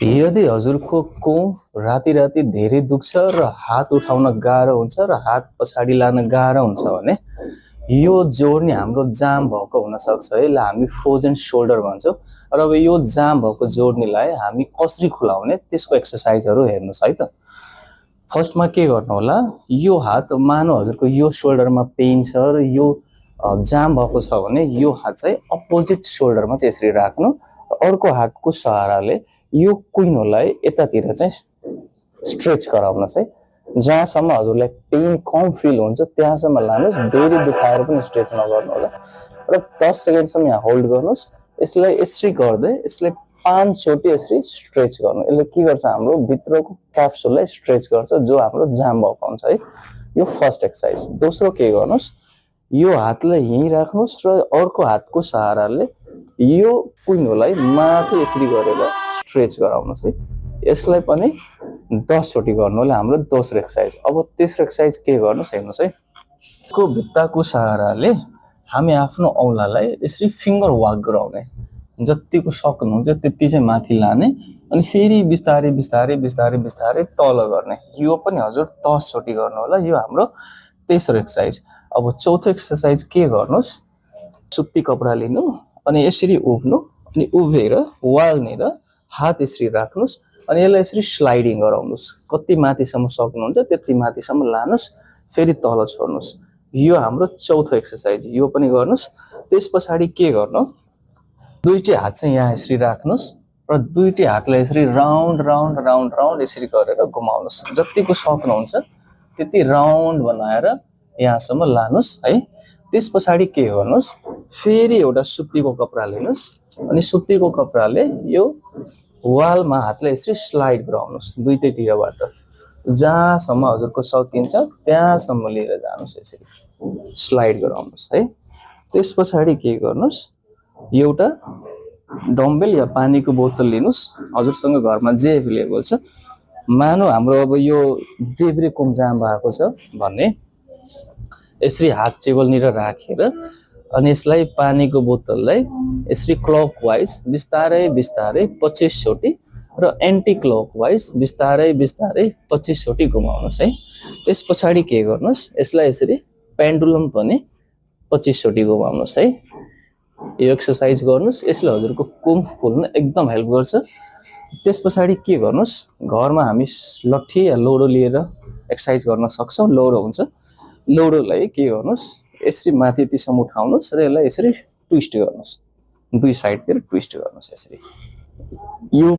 यदि हजुरको कोम राति धेरै दुख्छ र हात उठाउन गाह्रो हुन्छ र हात पछाडि लान गाह्रो हुन्छ भने यो जोड्नी हाम्रो जाम भएको हुनसक्छ है। ल हामी फ्रोजन सोल्डर भन्छौँ। र अब यो जाम भएको जोड्नीलाई हामी कसरी खुलाउने त्यसको एक्सरसाइजहरू हेर्नुहोस् है त। फर्स्टमा के गर्नु होला, यो हात मानौ हजुरको यो सोल्डरमा पेन छ र यो जाम भएको छ भने यो हात चाहिँ अपोजिट सोल्डरमा चाहिँ यसरी राख्नु र अर्को हातको सहाराले यो कुइनोलाई यतातिर चाहिँ स्ट्रेच गराउनुहोस् है। जहाँसम्म हजुरलाई पेन कम फिल हुन्छ त्यहाँसम्म लानुहोस्, धेरै दुखाएर पनि स्ट्रेच नगर्नु होला र 10 सेकेन्डसम्म यहाँ होल्ड गर्नुहोस्। यसलाई यसरी गर्दै यसलाई 5 चोटि यसरी स्ट्रेच गर्नु। यसले के गर्छ, हाम्रो भित्रको क्याप्सुललाई स्ट्रेच गर्छ जो हाम्रो जाम भएको हुन्छ है। यो फर्स्ट एक्सर्साइज। दोस्रो के गर्नुहोस्, यो हातलाई यहीँ राख्नुहोस् र अर्को हातको सहाराले यो कुइनोलाई माथि यसरी गरेर स्ट्रेच गराउनुहोस् है। यसलाई पनि 10 चोटि गर्नु होला हाम्रो दोस्रो एक्सर्साइज। अब तेस्रो एक्सर्साइज के गर्नुहोस् हेर्नुहोस् है। को भित्ताको सहाराले हामी आफ्नो औँलालाई यसरी फिङ्गर वाक गराउने, जतिको सक्नुहुन्छ त्यति चाहिँ माथि लाने अनि फेरि बिस्तारै बिस्तारै बिस्तारै बिस्तारै तल गर्ने। यो पनि हजुर 10 चोटि गर्नु होला। यो हाम्रो तेस्रो एक्सर्साइज। अब चौथो एक्सर्साइज के गर्नुहोस्, सुत्ती कपडा लिनु अनि यसरी उभ्नु अनि उभिएर वालनिर हात यसरी राख्नुहोस् अनि यसलाई यसरी स्लाइडिङ गराउनुहोस्। कति माथिसम्म सक्नुहुन्छ त्यति माथिसम्म लानुहोस्, फेरि तल छोड्नुहोस्। यो हाम्रो चौथो एक्सर्साइज। यो पनि गर्नुहोस्। त्यस पछाडि के गर्नु, दुईटै हात चाहिँ यहाँ यसरी राख्नुहोस् र दुईटै हातलाई यसरी राउन्ड राउन्ड राउन्ड राउन्ड यसरी गरेर घुमाउनुहोस्। जतिको सक्नुहुन्छ त्यति राउन्ड बनाएर यहाँसम्म लानुहोस् है। त्यस पछाडि के गर्नुहोस्, फेरि एउटा सुत्तीको कपडा लिनुहोस् अनि सुत्तीको कपडाले यो वालमा हातलाई यसरी स्लाइड गराउनुहोस् दुईटैतिरबाट। जहाँसम्म हजुरको सकिन्छ त्यहाँसम्म लिएर जानुहोस्, यसरी स्लाइड गराउनुहोस् है। त्यस पछाडि के गर्नुहोस्, एउटा डम्बेल या पानीको बोतल लिनुहोस्, हजुरसँग घरमा जे एभाइलेबल छ। मानौ हाम्रो अब यो देब्रे कोम जाम भएको छ भने यसरी हात टेबलनिर राखेर अनि यसलाई पानीको बोतललाई यसरी क्लकवाइज बिस्तारै बिस्तारै 25 चोटि र एन्टी क्लकवाइज बिस्तारै बिस्तारै 25 चोटि घुमाउनुहोस् है। त्यस पछाडि के गर्नुहोस्, यसलाई यसरी पेन्डुलम पनि 25 चोटि घुमाउनुहोस् है। यो एक्सर्साइज गर्नुहोस्, यसले हजुरको कोम खोल्न एकदम हेल्प गर्छ। त्यस पछाडि के गर्नुहोस्, घरमा हामी लट्ठी या लोडो लिएर एक्सर्साइज गर्न सक्छौँ। लोडो हुन्छ, लोडोलाई के गर्नुहोस्, यसरी माथि यतिसम्म उठाउनुहोस् र यसलाई यसरी ट्विस्ट गर्नुहोस्, दुई साइडतिर ट्विस्ट गर्नुहोस् यसरी। यो